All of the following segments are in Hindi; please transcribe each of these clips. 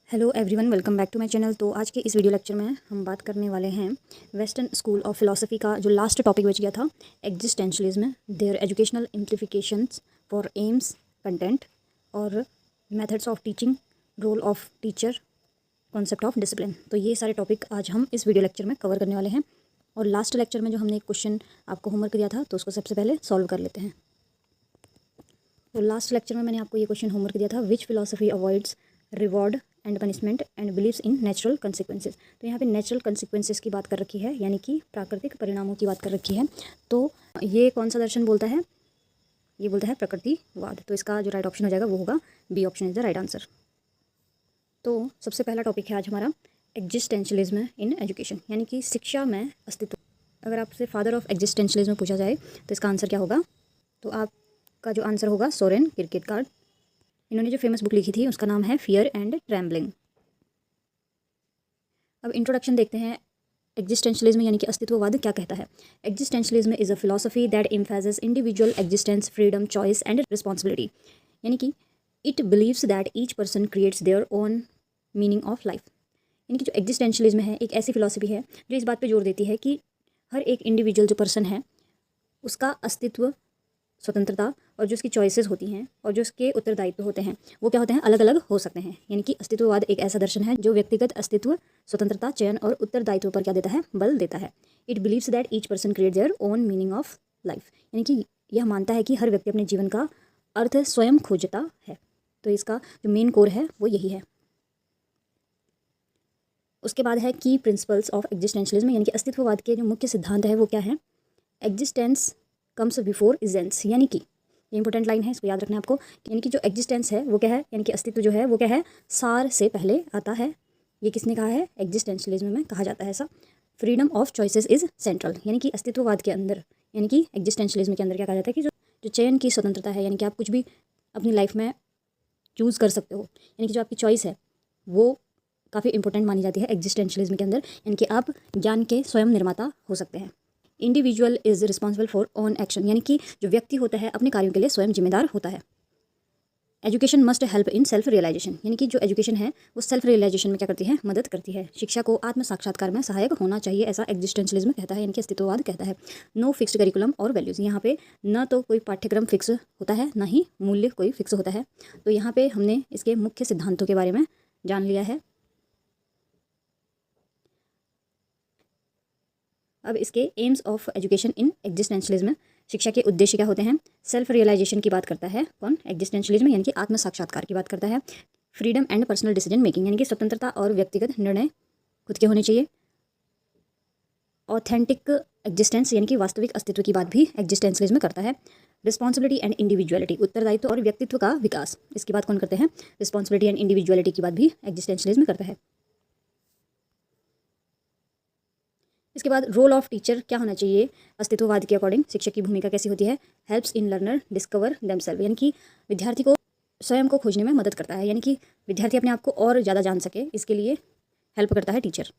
Hello everyone, welcome back to my channel. तो आज के इस वीडियो लेक्चर में हम बात करने वाले हैं वेस्टर्न स्कूल ऑफ फिलॉसफी का जो लास्ट टॉपिक बच गया था, existentialism, their educational implications for aims, content और methods of teaching, role of teacher, concept of discipline. तो ये सारे टॉपिक आज हम इस वीडियो लेक्चर में कवर करने वाले हैं। और लास्ट लेक्चर में जो हमने एक क्वेश्चन आपको होमवर्क दिया था, तो उसको सबसे पहले सॉल्व कर लेते हैं। तो लास्ट लेक्चर में मैंने आपको ये क्वेश्चन होमवर्क दिया था, which philosophy avoids reward and punishment and believes in natural consequences. तो यहाँ पे नेचुरल कंसिक्वेंसेस की बात कर रखी है, यानी कि प्राकृतिक परिणामों की बात कर रखी है। तो ये कौन सा दर्शन बोलता है? ये बोलता है प्रकृतिवाद। तो इसका जो राइट ऑप्शन हो जाएगा वो होगा B option is the right answer. तो सबसे पहला टॉपिक है आज हमारा एग्जिस्टेंशलिज्म इन एजुकेशन, यानी कि शिक्षा में अस्तित्व। अगर आपसे फादर ऑफ एग्जिस्टेंशलिज्म पूछा जाए तो इसका आंसर क्या होगा? तो आपका जो आंसर होगा सोरेन किरकेगार्ड। इन्होंने जो फेमस बुक लिखी थी उसका नाम है फियर एंड ट्रैम्बलिंग। अब इंट्रोडक्शन देखते हैं। एग्जिस्टेंशलिज्म यानी कि अस्तित्ववाद क्या कहता है? Existentialism is a philosophy that emphasises individual existence, freedom, choice and responsibility. यानी कि it believes that each person creates their own meaning of life. यानी कि जो एग्जिस्टेंशलिज्म है एक ऐसी फिलॉसफी है जो इस बात पे जोर देती है कि हर एक इंडिविजुअल जो पर्सन है उसका अस्तित्व, स्वतंत्रता और जो उसकी चॉइसेस होती हैं और जो उसके उत्तरदायित्व होते हैं वो क्या होते हैं? अलग अलग हो सकते हैं। यानी कि अस्तित्ववाद एक ऐसा दर्शन है जो व्यक्तिगत अस्तित्व, स्वतंत्रता, चयन और उत्तरदायित्व पर क्या देता है? बल देता है। It believes that each person create their own meaning of life. यानी कि यह मानता है कि हर व्यक्ति अपने जीवन का अर्थ स्वयं खोजता है। तो इसका जो मेन कोर है वो यही है। उसके बाद है की प्रिंसिपल्स ऑफ एग्जिस्टेंशलिज्म, यानी कि अस्तित्ववाद के जो मुख्य सिद्धांत है वो क्या है? Existence comes before essence. यानी कि ये इंपॉर्टेंट लाइन है, इसको याद रखना है आपको। यानी कि जो एग्जिस्टेंस है वो क्या है? यानी कि अस्तित्व जो है वो क्या है? सार से पहले आता है। ये किसने कहा है? एग्जिस्टेंशलिज्म में कहा जाता है ऐसा। Freedom of choices is central. यानी कि अस्तित्ववाद के अंदर, यानी कि एग्जिस्टेंशलिज्म के अंदर क्या कहा जाता है कि जो जो चयन की स्वतंत्रता है, यानी कि आप कुछ भी अपनी लाइफ में चूज़ कर सकते हो। यानी कि जो आपकी चॉइस है वो काफ़ी इंपॉर्टेंट मानी जाती है एग्जिस्टेंशलिज्म के अंदर। यानी कि आप ज्ञान के स्वयं निर्माता हो सकते हैं। Individual is responsible for own action, यानी कि जो व्यक्ति होता है अपने कार्यों के लिए स्वयं जिम्मेदार होता है। Education must help in self realisation, यानी कि जो एजुकेशन है वो सेल्फ रियलाइजेशन में क्या करती है? मदद करती है। शिक्षा को आत्म साक्षात्कार में सहायक होना चाहिए, ऐसा एग्जिस्टेंशलिज्म कहता है, यानी कि अस्तित्ववाद कहता है। नो फिक्स्ड करिकुलम और वैल्यूज़, यहाँ पे न तो कोई पाठ्यक्रम फिक्स होता है ना ही मूल्य कोई फिक्स होता है। तो यहाँ पे हमने इसके मुख्य सिद्धांतों के बारे में जान लिया है। अब इसके AIIMS of education in existentialism, शिक्षा के उद्देश्य क्या होते हैं? सेल्फ रियलाइजेशन की बात करता है कौन? एग्जिस्टेंशलिज्म, यानी कि आत्म साक्षात्कार की बात करता है। Freedom and personal decision making, यानी कि स्वतंत्रता और व्यक्तिगत निर्णय खुद के होने चाहिए। ऑथेंटिक एग्जिस्टेंस, यानी कि वास्तविक अस्तित्व की बात भी एग्जिस्टेंशलिज्म करता है। रिस्पॉन्सिबिलिटी एंड इंडिविजुअलिटी, उत्तरदायित्व और व्यक्तित्व का विकास, इसकी बात कौन करते हैं? रिस्पॉन्सिबिलिटी एंड इंडिविजुअलिटी की बात भी एग्जिस्टेंशलिज्म करता है। इसके बाद रोल ऑफ टीचर क्या होना चाहिए अस्तित्ववाद के अकॉर्डिंग? शिक्षक की भूमिका कैसी होती है? Helps in learner discover themselves, यानी कि विद्यार्थी को स्वयं को खोजने में मदद करता है। यानी कि विद्यार्थी अपने आप को और ज़्यादा जान सके, इसके लिए हेल्प करता है teacher.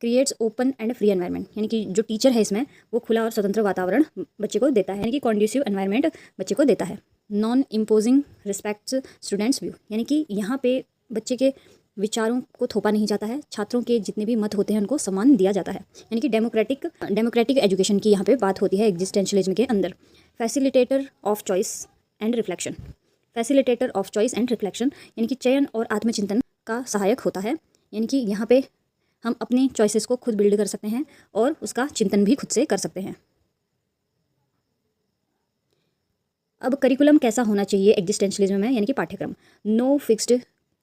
Creates open and free environment, यानी कि जो टीचर है इसमें वो खुला और स्वतंत्र वातावरण बच्चे को देता है, यानी कि कॉन्ड्यूसिव एनवायरनमेंट बच्चे को देता है। Non imposing respects students view, यानी कि यहाँ पे बच्चे के विचारों को थोपा नहीं जाता है। छात्रों के जितने भी मत होते हैं उनको सम्मान दिया जाता है, यानी कि डेमोक्रेटिक एजुकेशन की यहाँ पे बात होती है एग्जिस्टेंशलिज्म के अंदर। Facilitator of choice and reflection, facilitator of choice and reflection, यानी कि चयन और आत्मचिंतन का सहायक होता है। यानी कि यहाँ पे हम अपने चॉइसेस को खुद बिल्ड कर सकते हैं और उसका चिंतन भी खुद से कर सकते हैं। अब करिकुलम कैसा होना चाहिए एग्जिस्टेंशलिज्म में? यानी कि पाठ्यक्रम नो फिक्स्ड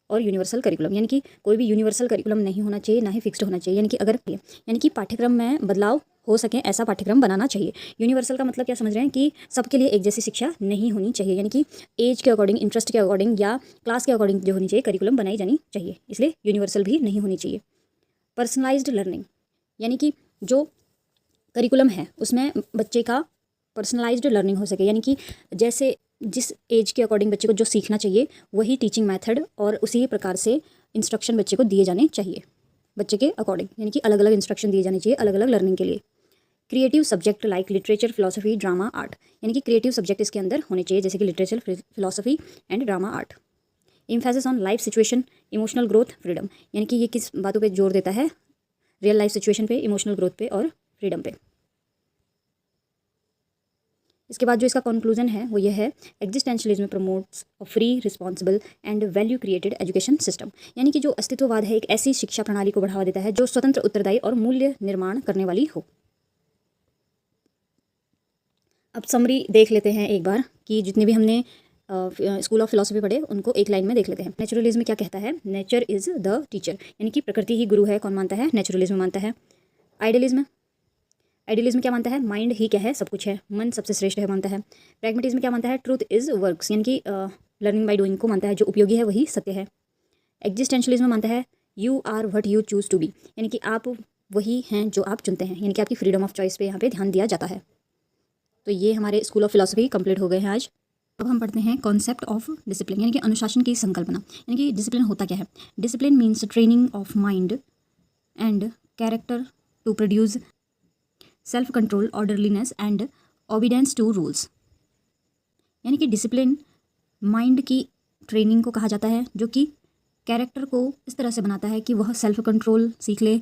और यूनिवर्सल करिकुलम, यानी कि कोई भी यूनिवर्सल करिकुलम नहीं होना चाहिए, ना ही फिक्स्ड होना चाहिए। यानी कि पाठ्यक्रम में बदलाव हो सके ऐसा पाठ्यक्रम बनाना चाहिए। यूनिवर्सल का मतलब क्या समझ रहे हैं? कि सबके लिए एक जैसी शिक्षा नहीं होनी चाहिए, यानी कि एज के अकॉर्डिंग, इंटरेस्ट के अकॉर्डिंग या क्लास के अकॉर्डिंग जो होनी चाहिए करिकुलम बनाई जानी चाहिए, इसलिए यूनिवर्सल भी नहीं होनी चाहिए। पर्सनलाइज्ड लर्निंग, यानी कि जो करिकुलम है उसमें बच्चे का पर्सनलाइज्ड लर्निंग हो सके, यानी कि जैसे जिस एज के अकॉर्डिंग बच्चे को जो सीखना चाहिए वही टीचिंग मेथड और उसी प्रकार से इंस्ट्रक्शन बच्चे को दिए जाने चाहिए बच्चे के अकॉर्डिंग, यानी कि अलग अलग इंस्ट्रक्शन दिए जाने चाहिए अलग अलग लर्निंग के लिए। Creative subject like literature, philosophy, drama, art, यानी कि क्रिएटिव सब्जेक्ट इसके अंदर होने चाहिए जैसे कि literature, philosophy and drama, art. Emphasis on life situation, emotional growth, freedom, यानी कि ये किस बातों पे जोर देता है? रियल लाइफ सिचुएशन पे, इमोशनल ग्रोथ पे और फ्रीडम पे। इसके बाद जो इसका कंक्लूजन है वो ये है, existentialism promotes a free, responsible and value created education system, यानी कि जो अस्तित्ववाद है एक ऐसी शिक्षा प्रणाली को बढ़ावा देता है जो स्वतंत्र, उत्तरदायी और मूल्य निर्माण करने वाली हो। अब समरी देख लेते हैं एक बार कि जितने भी हमने स्कूल ऑफ फिलोसफी पढ़े उनको एक लाइन में देख लेते हैं। नेचुरलिज्म क्या कहता है? नेचर इज़ द टीचर, यानी कि प्रकृति ही गुरु है। कौन मानता है? नेचुरलिज्म मानता है। आइडियलिज्म, आइडियलिज्म क्या मानता है? माइंड ही क्या है? सब कुछ है, मन सबसे श्रेष्ठ है, मानता है। प्रैग्मेटिज्म क्या मानता है? ट्रूथ इज वर्क्स, यानी कि लर्निंग बाय डूइंग को मानता है, जो उपयोगी है वही सत्य है। एग्जिस्टेंशलिज्म मानता है you are what you choose to be, यानी कि आप वही हैं जो आप चुनते हैं, यानी कि आपकी फ्रीडम ऑफ चॉइस पे यहाँ पे ध्यान दिया जाता है। तो ये हमारे स्कूल ऑफ फिलोसफी कंप्लीट हो गए हैं आज। अब हम पढ़ते हैं कॉन्सेप्ट ऑफ डिसिप्लिन, यानी कि अनुशासन की संकल्पना। यानी कि डिसिप्लिन होता क्या है? Discipline means training of mind and character to produce self control, orderliness and obedience to rules, यानी कि डिसिप्लिन माइंड की ट्रेनिंग को कहा जाता है जो कि कैरेक्टर को इस तरह से बनाता है कि वह सेल्फ कंट्रोल सीख ले,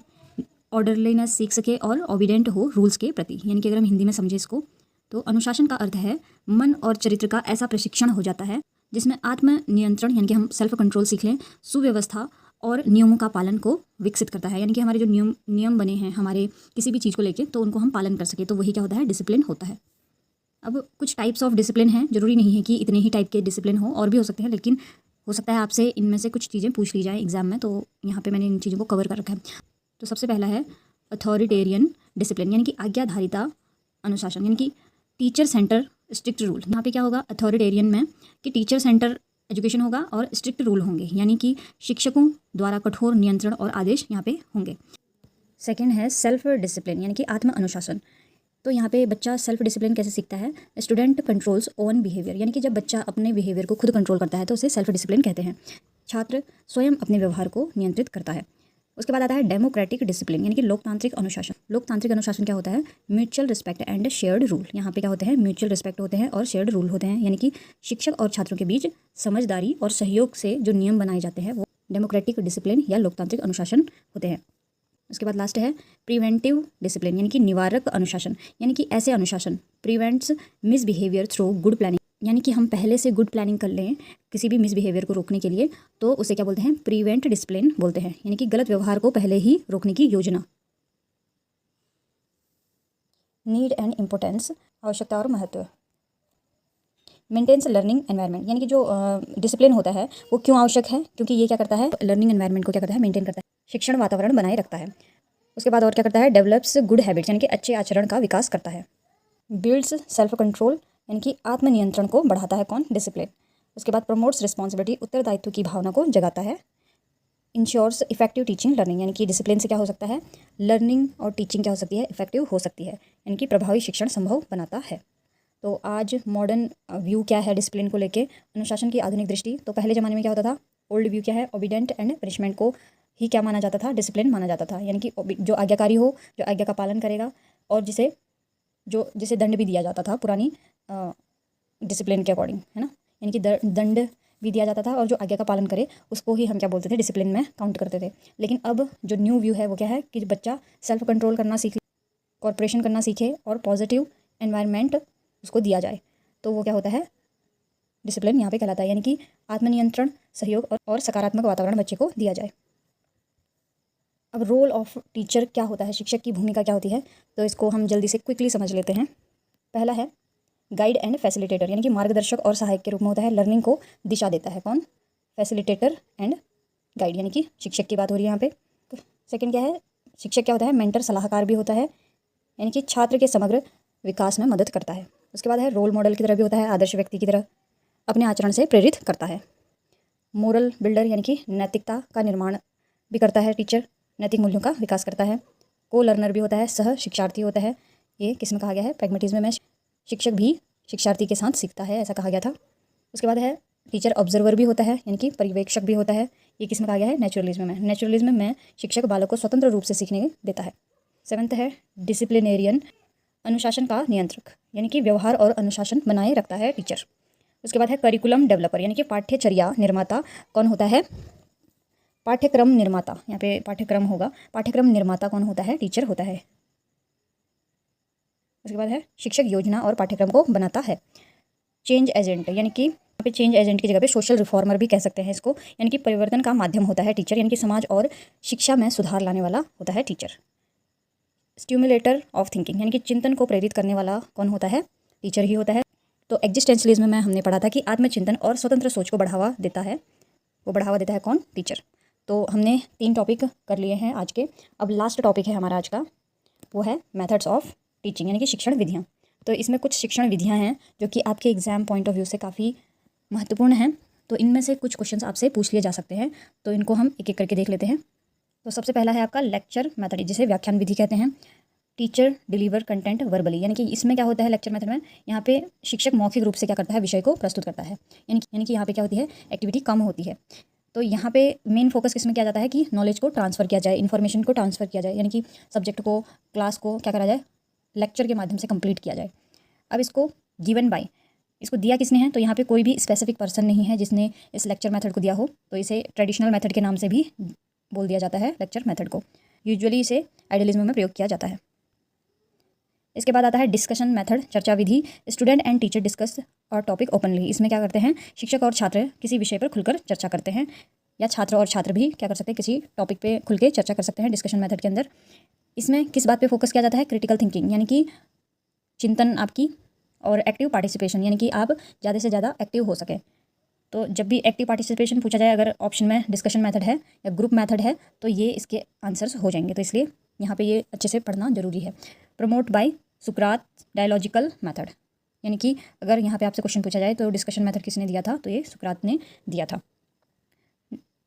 ऑर्डरलीनेस सीख सके और ओबीडेंट हो रूल्स के प्रति। यानी कि अगर हम हिंदी में समझे इसको तो अनुशासन का अर्थ है मन और चरित्र का ऐसा प्रशिक्षण हो जाता है जिसमें आत्म नियंत्रण, यानी कि हम सेल्फ कंट्रोल सीख लें, सुव्यवस्था और नियमों का पालन को विकसित करता है। यानी कि हमारे जो नियम बने हैं हमारे किसी भी चीज़ को लेके, तो उनको हम पालन कर सके, तो वही क्या होता है? डिसिप्लिन होता है। अब कुछ टाइप्स ऑफ डिसिप्लिन हैं, जरूरी नहीं है कि इतने ही टाइप के डिसिप्लिन हो, और भी हो सकते हैं, लेकिन हो सकता है आपसे इनमें से कुछ चीज़ें पूछ ली जाएँ एग्जाम में, तो यहाँ पे मैंने इन चीज़ों को कवर कर रखा है। तो सबसे पहला है अथॉरिटेरियन डिसिप्लिन, यानी कि आज्ञाधारिता अनुशासन, यानी कि टीचर सेंटर स्ट्रिक्ट रूल। यहाँ पे क्या होगा अथॉरिटेरियन में कि टीचर सेंटर एजुकेशन होगा और स्ट्रिक्ट रूल होंगे, यानी कि शिक्षकों द्वारा कठोर नियंत्रण और आदेश यहाँ पे होंगे। सेकंड है सेल्फ डिसिप्लिन, यानी कि आत्म अनुशासन। तो यहाँ पे बच्चा सेल्फ डिसिप्लिन कैसे सीखता है? स्टूडेंट कंट्रोल्स ओन बिहेवियर, यानी कि जब बच्चा अपने बिहेवियर को खुद कंट्रोल करता है तो उसे सेल्फ डिसिप्लिन कहते हैं। छात्र स्वयं अपने व्यवहार को नियंत्रित करता है। उसके बाद आता है डेमोक्रेटिक डिसिप्लिन, यानी कि लोकतांत्रिक अनुशासन। लोकतांत्रिक अनुशासन क्या होता है? Mutual respect and shared rule. यहाँ पे क्या होते हैं? म्यूचुअल रिस्पेक्ट होते हैं और शेयर्ड रूल होते हैं, यानी कि शिक्षक और छात्रों के बीच समझदारी और सहयोग से जो नियम बनाए जाते हैं वो डेमोक्रेटिक डिसिप्लिन या लोकतांत्रिक अनुशासन होते हैं। उसके बाद लास्ट है प्रिवेंटिव डिसिप्लिन, यानी कि निवारक अनुशासन, यानी कि ऐसे अनुशासन prevents misbehaviour through good planning, यानी कि हम पहले से गुड प्लानिंग कर लें किसी भी मिसबिहेवियर को रोकने के लिए, तो उसे क्या बोलते हैं? प्रिवेंट डिसिप्लिन बोलते हैं, यानी कि गलत व्यवहार को पहले ही रोकने की योजना। नीड एंड इम्पोर्टेंस, आवश्यकता और महत्व। मेंटेन्स लर्निंग एनवायरनमेंट, यानी कि जो डिसिप्लिन होता है वो क्यों आवश्यक है? क्योंकि ये क्या करता है? लर्निंग एनवायरनमेंट को क्या करता है? मेंटेन करता है, शिक्षण वातावरण बनाए रखता है। उसके बाद और क्या करता है? डेवलप्स गुड हैबिट्स, यानी कि अच्छे आचरण का विकास करता है। बिल्ड्स सेल्फ कंट्रोल, यानी कि आत्मनियंत्रण को बढ़ाता है। कौन? डिसिप्लिन। उसके बाद प्रमोट्स रिस्पॉन्सिबिलिटी, उत्तरदायित्व की भावना को जगाता है। इंश्योर्स इफेक्टिव टीचिंग लर्निंग, यानी कि डिसिप्लिन से क्या हो सकता है? लर्निंग और टीचिंग क्या हो सकती है? इफेक्टिव हो सकती है, यानी कि प्रभावी शिक्षण संभव बनाता है। तो आज मॉडर्न व्यू क्या है डिसिप्लिन को लेके, अनुशासन की आधुनिक दृष्टि। तो पहले ज़माने में क्या होता था? ओल्ड व्यू क्या है? ओबीडेंट एंड पनिशमेंट को ही क्या माना जाता था? डिसिप्लिन माना जाता था, यानी कि जो आज्ञाकारी हो, जो आज्ञा का पालन करेगा और जिसे दंड भी दिया जाता था पुरानी डिसिप्लिन के अकॉर्डिंग, है ना, यानी कि दंड भी दिया जाता था, और जो आज्ञा का पालन करे उसको ही हम क्या बोलते थे? डिसिप्लिन में काउंट करते थे। लेकिन अब जो न्यू व्यू है वो क्या है कि बच्चा सेल्फ कंट्रोल करना सीखे, कॉर्पोरेशन करना सीखे और पॉजिटिव एनवायरनमेंट उसको दिया जाए, तो वो क्या होता है? डिसिप्लिन यहाँ पे कहलाता है, यानी कि आत्मनियंत्रण, सहयोग और सकारात्मक वातावरण बच्चे को दिया जाए। अब रोल ऑफ टीचर क्या होता है? शिक्षक की भूमिका क्या होती है? तो इसको हम जल्दी से क्विकली समझ लेते हैं। पहला है गाइड एंड फैसिलिटेटर, यानी कि मार्गदर्शक और सहायक के रूप में होता है, लर्निंग को दिशा देता है। कौन? फैसिलिटेटर एंड गाइड, यानी कि शिक्षक की बात हो रही है यहाँ पे। तो सेकंड क्या है? शिक्षक क्या होता है? मेंटर, सलाहकार भी होता है, यानी कि छात्र के समग्र विकास में मदद करता है। उसके बाद है रोल मॉडल की तरह भी होता है, आदर्श व्यक्ति की तरह अपने आचरण से प्रेरित करता है। मोरल बिल्डर, यानी कि नैतिकता का निर्माण भी करता है टीचर, नैतिक मूल्यों का विकास करता है। को लर्नर भी होता है, सह शिक्षार्थी होता है। ये किस में कहा गया है? प्रैग्मेटिज्म में शिक्षक भी शिक्षार्थी के साथ सीखता है, ऐसा कहा गया था। उसके बाद है टीचर ऑब्जर्वर भी होता है, यानी कि पर्यवेक्षक भी होता है। ये किस में कहा गया है? नेचुरलिज्म में। नेचुरलिज्म में शिक्षक बालक को स्वतंत्र रूप से सीखने देता है। सेवंथ है डिसिप्लिनेरियन, अनुशासन का नियंत्रक, यानी कि व्यवहार और अनुशासन बनाए रखता है टीचर। उसके बाद है करिकुलम डेवलपर, यानी कि पाठ्यचर्या निर्माता कौन होता है? पाठ्यक्रम निर्माता, यहाँ पे पाठ्यक्रम होगा, पाठ्यक्रम निर्माता कौन होता है? टीचर होता है। उसके बाद है शिक्षक योजना और पाठ्यक्रम को बनाता है। चेंज एजेंट, यानी कि यहाँ पे चेंज एजेंट की जगह पे सोशल रिफॉर्मर भी कह सकते हैं इसको, यानी कि परिवर्तन का माध्यम होता है टीचर, यानी कि समाज और शिक्षा में सुधार लाने वाला होता है टीचर। स्टिमुलेटर ऑफ थिंकिंग, यानी कि चिंतन को प्रेरित करने वाला कौन होता है? टीचर ही होता है। तो एग्जिस्टेंशलिज्म में हमने पढ़ा था कि आत्मचिंतन और स्वतंत्र सोच को बढ़ावा देता है, वो बढ़ावा देता है कौन? टीचर। तो हमने 3 टॉपिक कर लिए हैं आज के। अब लास्ट टॉपिक है हमारा आज का, वो है मेथड्स ऑफ टीचिंग, यानी कि शिक्षण विधियाँ। तो इसमें कुछ शिक्षण विधियाँ हैं जो कि आपके एग्जाम पॉइंट ऑफ व्यू से काफ़ी महत्वपूर्ण हैं। तो इनमें से कुछ क्वेश्चंस आपसे पूछ लिए जा सकते हैं, तो इनको हम एक एक करके देख लेते हैं। तो सबसे पहला है आपका लेक्चर मेथड, जिसे व्याख्यान विधि कहते हैं। टीचर डिलीवर कंटेंट वर्बली, यानी कि इसमें क्या होता है लेक्चर मेथड में? यहाँ पे शिक्षक मौखिक रूप से क्या करता है? विषय को प्रस्तुत करता है, यानी कि यहाँ पे क्या होती है? एक्टिविटी कम होती है। तो यहाँ पे मेन फोकस किसमें किया जाता है कि नॉलेज को ट्रांसफ़र किया जाए, इन्फॉर्मेशन को ट्रांसफ़र किया जाए, यानी कि सब्जेक्ट को, क्लास को क्या करा जाए? लेक्चर के माध्यम से कंप्लीट किया जाए। अब इसको गिवन बाय, इसको दिया किसने है? तो यहाँ पे कोई भी स्पेसिफिक पर्सन नहीं है जिसने इस लेक्चर मेथड को दिया हो, तो इसे ट्रेडिशनल मेथड के नाम से भी बोल दिया जाता है लेक्चर मेथड को। यूजुअली इसे आइडियलिज्म में प्रयोग किया जाता है। इसके बाद आता है डिस्कशन मेथड, चर्चा विधि। स्टूडेंट एंड टीचर डिस्कस और टॉपिक ओपनली, इसमें क्या करते हैं? शिक्षक और छात्र किसी विषय पर खुलकर चर्चा करते हैं, या छात्र और छात्र भी क्या कर सकते हैं? किसी टॉपिक पे खुल के चर्चा कर सकते हैं डिस्कशन मेथड के अंदर। इसमें किस बात पे फोकस किया जाता है? क्रिटिकल थिंकिंग, यानी कि चिंतन आपकी, और एक्टिव पार्टिसिपेशन, यानी कि आप ज़्यादा से ज़्यादा एक्टिव हो सकें। तो जब भी एक्टिव पार्टिसिपेशन पूछा जाए, अगर ऑप्शन में डिस्कशन मेथड है या ग्रुप मेथड है, तो ये इसके आंसर्स हो जाएंगे। तो इसलिए यहाँ पे ये अच्छे से पढ़ना जरूरी है। प्रमोट बाय सुकरात डायलॉजिकल मेथड, यानी कि अगर यहाँ पे आपसे क्वेश्चन पूछा जाए तो डिस्कशन मेथड किसने दिया था? तो ये सुकरात ने दिया था।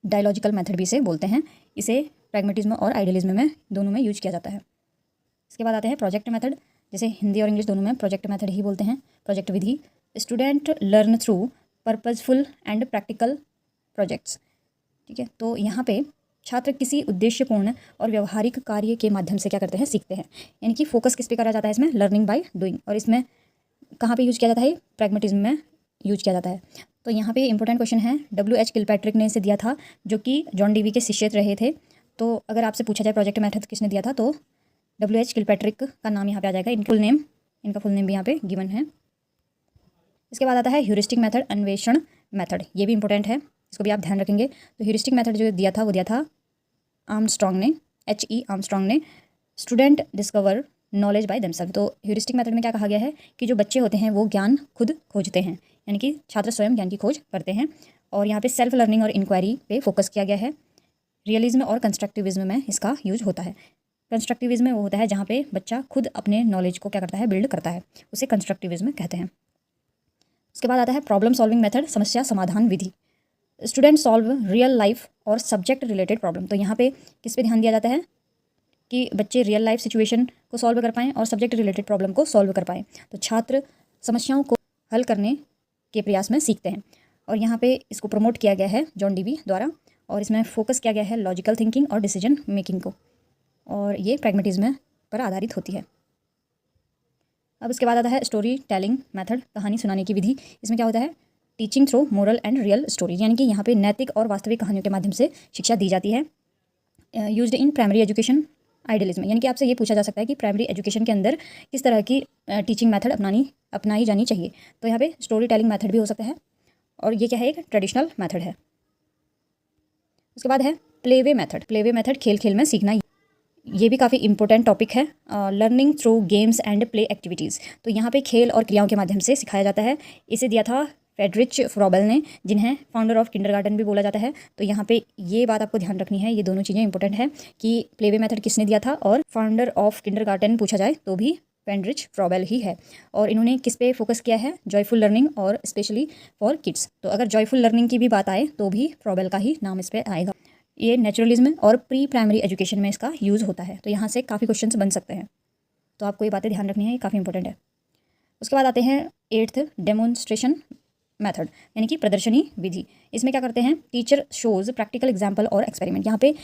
डायलॉजिकल मेथड भी इसे बोलते हैं। इसे प्रैग्मेटिज्म और आइडियलिज्म में दोनों में यूज किया जाता है। इसके बाद आते हैं प्रोजेक्ट मेथड, जैसे हिंदी और इंग्लिश दोनों में प्रोजेक्ट मेथड ही बोलते हैं, project Vidhi. Student learn through purposeful and practical projects, ठीक है। तो यहाँ पे छात्र किसी उद्देश्यपूर्ण और व्यवहारिक कार्य के माध्यम से क्या करते हैं? सीखते हैं, यानी कि फोकस किस पे करा जाता है इसमें? Learning by doing. और इसमें कहाँ पे यूज किया जाता है? प्रैग्मेटिज्म में यूज किया जाता है। तो यहाँ पे इंपॉर्टेंट क्वेश्चन है, W.H. किलपैट्रिक ने इसे दिया था, जो कि जॉन डीवी के शिष्य रहे थे। तो अगर आपसे पूछा जाए प्रोजेक्ट मेथड किसने दिया था, तो W.H. किलपैट्रिक का नाम यहाँ पे आ जाएगा। इनका फुल नेम भी यहाँ पे गिवन है। इसके बाद आता है ह्यूरिस्टिक मेथड, अन्वेषण मेथड। ये भी इंपॉर्टेंट है, इसको भी आप ध्यान रखेंगे। तो ह्यूरिस्टिक मेथड जो दिया था वो दिया था आर्मस्ट्रॉन्ग ने, H.E. आर्मस्ट्रॉन्ग ने। Student discover knowledge by themselves. तो ह्यूरिस्टिक मेथड में क्या कहा गया है कि जो बच्चे होते हैं वो ज्ञान खुद खोजते हैं, यानी कि छात्र स्वयं ज्ञान की खोज करते हैं। और यहाँ पे सेल्फ लर्निंग और इंक्वायरी पे फोकस किया गया है। रियलिज्म और कंस्ट्रक्टिविज्म में इसका यूज होता है। कंस्ट्रक्टिविज्म में वो होता है जहाँ पे बच्चा खुद अपने नॉलेज को क्या करता है? बिल्ड करता है, उसे कंस्ट्रक्टिविज्म कहते हैं। उसके बाद आता है प्रॉब्लम सॉल्विंग मेथड, समस्या समाधान विधि। स्टूडेंट सॉल्व रियल लाइफ और सब्जेक्ट रिलेटेड प्रॉब्लम। तो यहाँ पे किस पे ध्यान दिया जाता है कि बच्चे रियल लाइफ सिचुएशन को सॉल्व कर पाएँ और सब्जेक्ट रिलेटेड प्रॉब्लम को सॉल्व कर पाएँ। तो छात्र समस्याओं को हल करने के प्रयास में सीखते हैं, और यहाँ पे इसको प्रमोट किया गया है जॉन डीवी द्वारा। और इसमें फोकस किया गया है लॉजिकल थिंकिंग और डिसीजन मेकिंग को, और ये प्रैग्मेटिज्म पर आधारित होती है। अब इसके बाद आता है स्टोरी टेलिंग मेथड, कहानी सुनाने की विधि। इसमें क्या होता है? Teaching through moral and real story, यानी कि यहाँ पे नैतिक और वास्तविक कहानियों के माध्यम से शिक्षा दी जाती है। Used in primary education idealism, यानी कि आपसे ये पूछा जा सकता है कि प्राइमरी एजुकेशन के अंदर किस तरह की टीचिंग मेथड अपनाई जानी चाहिए। तो यहाँ पे स्टोरी टेलिंग मेथड भी हो सकता है, और ये क्या है? एक ट्रेडिशनल मेथड है। उसके बाद है प्लेवे मेथड। प्लेवे मेथड खेल खेल में सीखना, ये भी काफ़ी इंपॉर्टेंट टॉपिक है। Learning through games and play activities. तो यहाँ पे खेल और क्रियाओं के माध्यम से सिखाया जाता है। इसे दिया था फ्रेडरिच फ्रॉबेल ने, जिन्हें फाउंडर ऑफ किंडरगार्टन भी बोला जाता है। तो यहाँ पे ये बात आपको ध्यान रखनी है, ये दोनों चीज़ें इंपॉर्टेंट है कि प्लेवे मेथड किसने दिया था, और फाउंडर ऑफ किंडरगार्टन पूछा जाए तो भी फ्रेडरिच फ्रॉबेल ही है। और इन्होंने किस पे फोकस किया है? जॉयफुल लर्निंग और स्पेशली फॉर किड्स। तो अगर जॉयफुल लर्निंग की भी बात आए तो भी फ्रॉबेल का ही नाम इस पर आएगा। ये नेचुरलिज्म और प्री प्राइमरी एजुकेशन में इसका यूज़ होता है। तो यहाँ से काफ़ी क्वेश्चंस बन सकते हैं, तो आपको ये बातें ध्यान रखनी है, ये काफ़ी इंपॉर्टेंट है। उसके बाद आते हैं 8th डेमोन्स्ट्रेशन मेथड, यानी कि प्रदर्शनी विधि। इसमें क्या करते हैं? टीचर शोज़ प्रैक्टिकल एग्जाम्पल और एक्सपेरिमेंट। यहाँ पे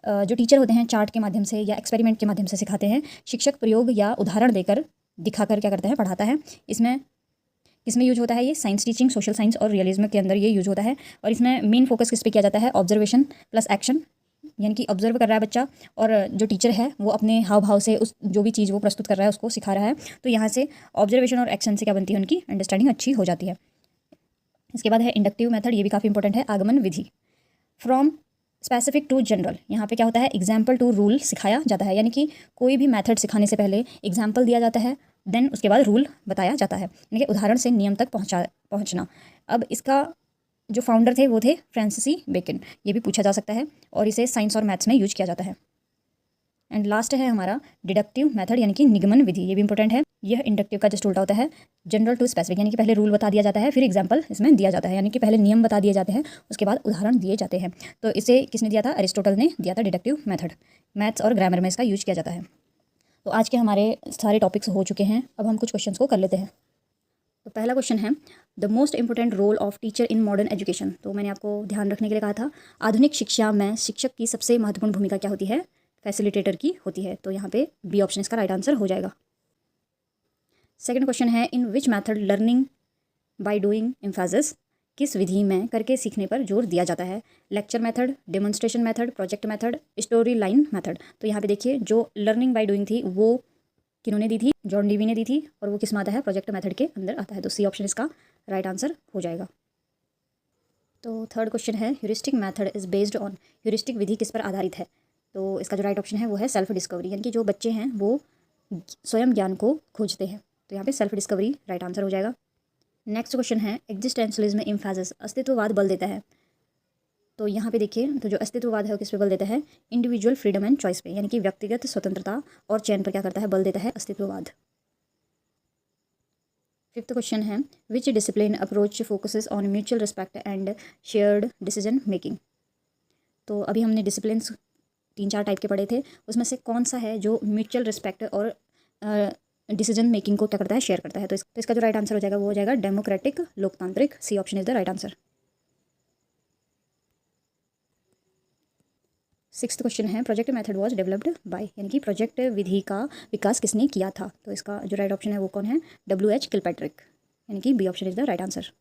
जो टीचर होते हैं चार्ट के माध्यम से या एक्सपेरिमेंट के माध्यम से सिखाते हैं। शिक्षक प्रयोग या उदाहरण देकर दिखाकर क्या करते हैं? पढ़ाता है। इसमें किस में यूज होता है ये? साइंस टीचिंग, सोशल साइंस और रियलिज्म के अंदर ये यूज होता है। और इसमें मेन फोकस किस पे किया जाता है? ऑब्जर्वेशन प्लस एक्शन, यानी कि ऑब्जर्व कर रहा है बच्चा और जो टीचर है वो अपने हाव भाव से उस जो भी चीज़ वो प्रस्तुत कर रहा है उसको सिखा रहा है। तो यहाँ से ऑब्जर्वेशन और एक्शन से क्या बनती है? उनकी अंडरस्टैंडिंग अच्छी हो जाती है। इसके बाद है इंडक्टिव मेथड, ये भी काफ़ी इंपॉर्टेंट है। आगमन विधि, फ्रॉम स्पेसिफिक टू जनरल, यहाँ पे क्या होता है? एग्जाम्पल टू रूल सिखाया जाता है, यानी कि कोई भी मेथड सिखाने से पहले एग्जाम्पल दिया जाता है, देन उसके बाद रूल बताया जाता है, यानी कि उदाहरण से नियम तक पहुँचना। अब इसका जो फाउंडर थे वो थे फ्रांसिस बेकन, ये भी पूछा जा सकता है और इसे साइंस और मैथ्स में यूज किया जाता है। एंड लास्ट है हमारा डिडक्टिव मेथड, यानी कि निगमन विधि, ये भी इंपॉर्टेंट है। यह इंडक्टिव का जस्ट उल्टा होता है, जनरल टू स्पेसिफिक, यानी कि पहले रूल बता दिया जाता है फिर एग्जाम्पल इसमें दिया जाता है, यानी कि पहले नियम बता दिए जाते हैं उसके बाद उदाहरण दिए जाते हैं। तो इसे किसने दिया था? अरिस्टोटल ने दिया था डिडक्टिव मेथड। मैथ्स और ग्रामर में इसका यूज किया जाता है। तो आज के हमारे सारे टॉपिक्स हो चुके हैं, अब हम कुछ क्वेश्चन को कर लेते हैं। तो पहला क्वेश्चन है the most important role of teacher in modern education. तो मैंने आपको ध्यान रखने के लिए कहा था आधुनिक शिक्षा में शिक्षक की सबसे महत्वपूर्ण भूमिका क्या होती है? फैसिलिटेटर की होती है। तो यहाँ पे बी ऑप्शन इसका राइट आंसर हो जाएगा। सेकंड क्वेश्चन है in which method learning by doing emphasis, किस विधि में करके सीखने पर जोर दिया जाता है? Lecture method, demonstration method, project method, story line method. तो यहाँ पे देखिए जो लर्निंग बाय डूइंग थी वो किन्होंने दी थी? जॉन डीवी ने दी थी, और वो किस में आता है? प्रोजेक्ट मेथड के अंदर आता है। तो सी ऑप्शन इसका राइट आंसर हो जाएगा। तो थर्ड क्वेश्चन है heuristic method is based on, heuristic विधि किस पर आधारित है? तो इसका जो राइट ऑप्शन है वो है सेल्फ डिस्कवरी, यानी कि जो बच्चे हैं वो स्वयं ज्ञान को खोजते हैं। तो यहाँ पे सेल्फ डिस्कवरी राइट आंसर हो जाएगा। नेक्स्ट क्वेश्चन है एग्जिस्टेंशलिज्म एम्फेसिस, अस्तित्ववाद बल देता है। तो यहाँ पे देखिए तो जो अस्तित्ववाद है वो किस पे बल देता है? इंडिविजुअल फ्रीडम एंड चॉइस पे, यानी कि व्यक्तिगत स्वतंत्रता और चयन पर क्या करता है? बल देता है अस्तित्ववाद। फिफ्थ क्वेश्चन है which discipline approach focuses on mutual respect and shared decision making. तो अभी हमने डिसिप्लिन्स 3-4 टाइप के पढ़े थे, उसमें से कौन सा है जो म्यूचुअल रिस्पेक्ट और डिसीजन मेकिंग को क्या करता है? शेयर करता है। तो इसका जो राइट आंसर हो जाएगा वो हो जाएगा डेमोक्रेटिक, लोकतांत्रिक। C option is the right answer. Sixth question है project method was developed by, यानी कि प्रोजेक्ट विधि का विकास किसने किया था? तो इसका जो राइट ऑप्शन है वो कौन है? WH किलपैट्रिक, यानी कि B option is the right answer.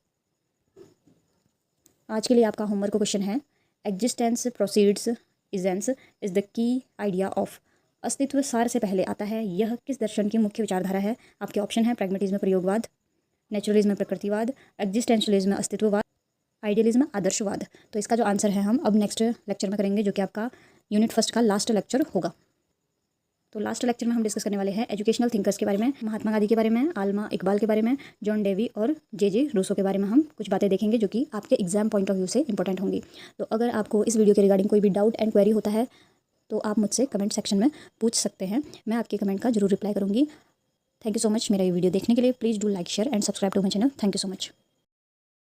आज के लिए आपका होमवर्क क्वेश्चन है existence precedes essence is the key idea of, अस्तित्व सार से पहले आता है, यह किस दर्शन की मुख्य विचारधारा है? आपके ऑप्शन है प्रैग्मेटिज्म प्रयोगवाद, नेचुरलिज्म प्रकृतिवाद, एग्जिस्टेंशलिज्म अस्तित्ववाद, आइडियलिज्म आदर्शवाद। तो इसका जो आंसर है हम अब नेक्स्ट लेक्चर में करेंगे, जो कि आपका यूनिट फर्स्ट का लास्ट लेक्चर होगा। तो लास्ट लेक्चर में हम डिस्कस करने वाले हैं एजुकेशनल थिंकर्स के बारे में, महात्मा गांधी के बारे में, आलमा इकबाल के बारे में, जॉन डेवी और जे रूसो के बारे में हम कुछ बातें देखेंगे जो कि आपके एग्जाम पॉइंट ऑफ व्यू से इंपॉर्टेंट होंगी। तो अगर आपको इस वीडियो के रिगार्डिंग कोई भी डाउट एंड क्वेरी होता है तो आप मुझसे कमेंट सेक्शन में पूछ सकते हैं, मैं आपके कमेंट का जरूर रिप्लाई करूँगी। थैंक यू सो मच मेरा ये वीडियो देखने के लिए। Please do like share and subscribe to my channel. Thank you so much.